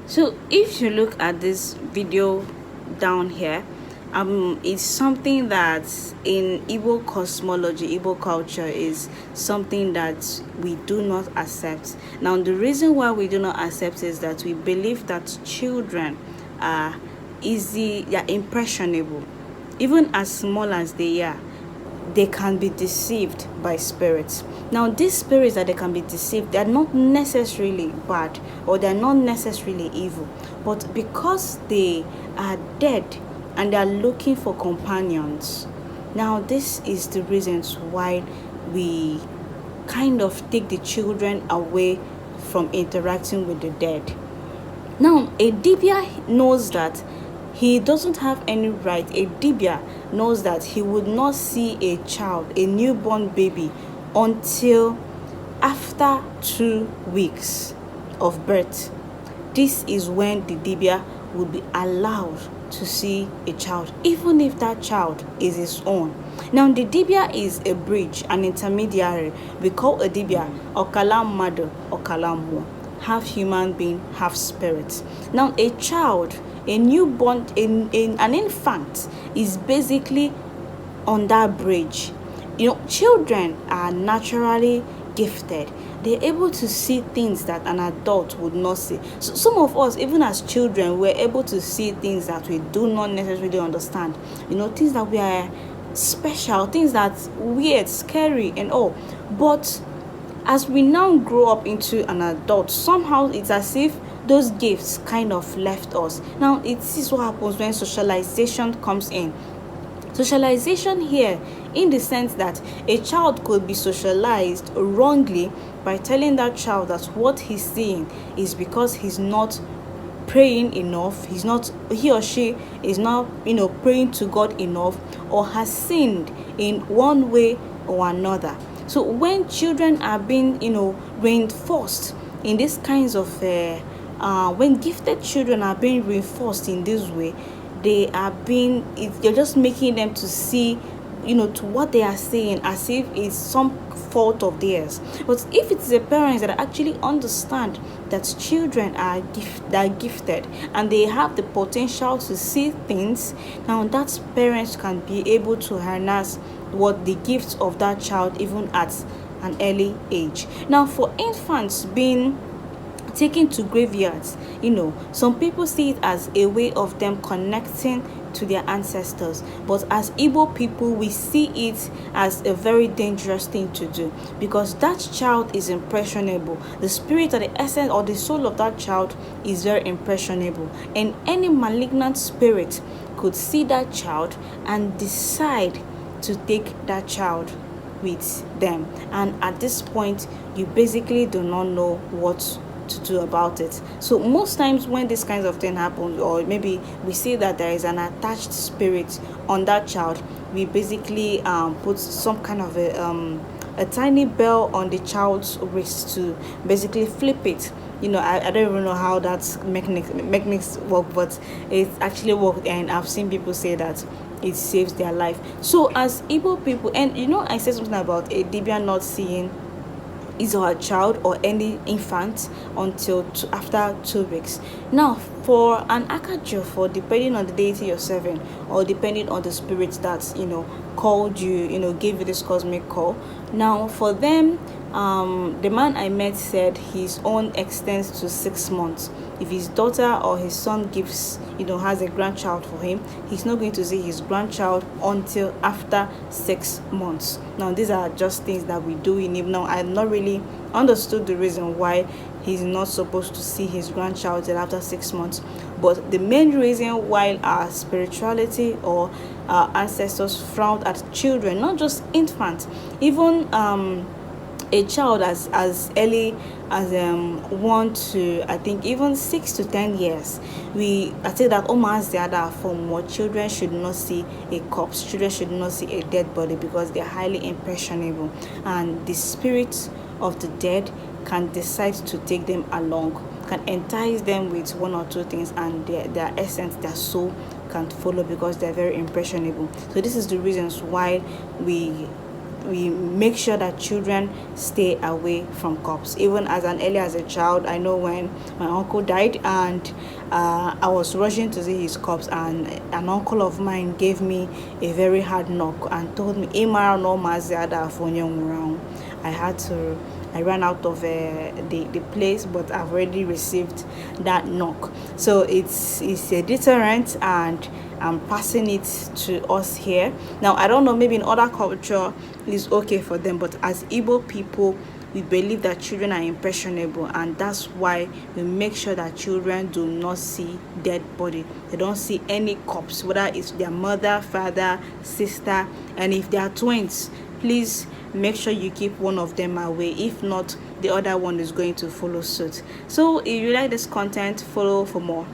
So if you look at this video down here, it's something that in Igbo cosmology, Igbo culture is something that we do not accept. Now, the reason why we do not accept is that we believe that children are they are impressionable, even as small as they are. They can be deceived by spirits. Now, these spirits that they can be deceived, they are not necessarily bad or they are not necessarily evil, but because they are dead and they are looking for companions. Now, this is the reasons why we kind of take the children away from interacting with the dead. Now, a Dibia knows that he doesn't have any right. A Dibia knows that he would not see a child, a newborn baby, until after 2 weeks of birth. This is when the Dibia would be allowed to see a child, even if that child is his own. Now, the Dibia is a bridge, an intermediary. We call a Dibia Okalam Mother, Okalam, half human being, half spirit. Now, a child, a newborn, an infant is basically on that bridge. Children are naturally gifted. They're able to see things that an adult would not see. So some of us, even as children, we're able to see things that we do not necessarily understand. Things that we are special, things that's weird, scary, and all. But as we now grow up into an adult, somehow it's as if those gifts kind of left us. Now, this is what happens when socialization comes in. Socialization here, in the sense that a child could be socialized wrongly by telling that child that what he's seeing is because he's not praying enough, he or she is not praying to God enough, or has sinned in one way or another. So when children are being reinforced in these kinds of when gifted children are being reinforced in this way, you're just making them to see to what they are saying as if it's some fault of theirs. But if it's the parents that actually understand that children are gifted and they have the potential to see things, now that parents can be able to harness what the gifts of that child even at an early age. Now, for infants being taken to graveyards, some people see it as a way of them connecting to their ancestors, but as Igbo people, we see it as a very dangerous thing to do, because that child is impressionable. The spirit or the essence or the soul of that child is very impressionable, and any malignant spirit could see that child and decide to take that child with them. And at this point, you basically do not know what to do about it. So most times when this kinds of thing happens, or maybe we see that there is an attached spirit on that child, we basically put some kind of a tiny bell on the child's wrist to basically flip it. I don't even know how that mechanics work, but it actually worked, and I've seen people say that it saves their life. So as Igbo people, and I said something about a Dibia not seeing his or her child or any infant until after 2 weeks. Now, for an Akajofo, depending on the deity you're serving, or depending on the spirit that called you, gave you this cosmic call. Now, for them, the man I met said his own extends to 6 months. If his daughter or his son has a grandchild for him, he's not going to see his grandchild until after 6 months. Now, these are just things that we do in him. Now, I've not really understood the reason why he's not supposed to see his grandchild till after 6 months. But the main reason why our spirituality or our ancestors frowned at children, not just infants, even a child as early as 1 to, I think, even 6 to 10 years, I say that almost the other form, what children should not see a corpse, children should not see a dead body, because they're highly impressionable, and the spirits of the dead can decide to take them along, can entice them with one or two things, and their essence, their soul can't follow, because they're very impressionable. So this is the reasons why we we make sure that children stay away from cops. Even as an early as a child, I know when my uncle died, and I was rushing to see his corpse, and an uncle of mine gave me a very hard knock and told me, "Imara no maziada around." I ran out of the place, but I've already received that knock. So it's a deterrent, and I'm passing it to us here. Now, I don't know, maybe in other culture it's okay for them, but as Igbo people, we believe that children are impressionable, and that's why we make sure that children do not see dead body. They don't see any corpse, whether it's their mother, father, sister, and if they are twins, please make sure you keep one of them away. If not, the other one is going to follow suit. So if you like this content, follow for more.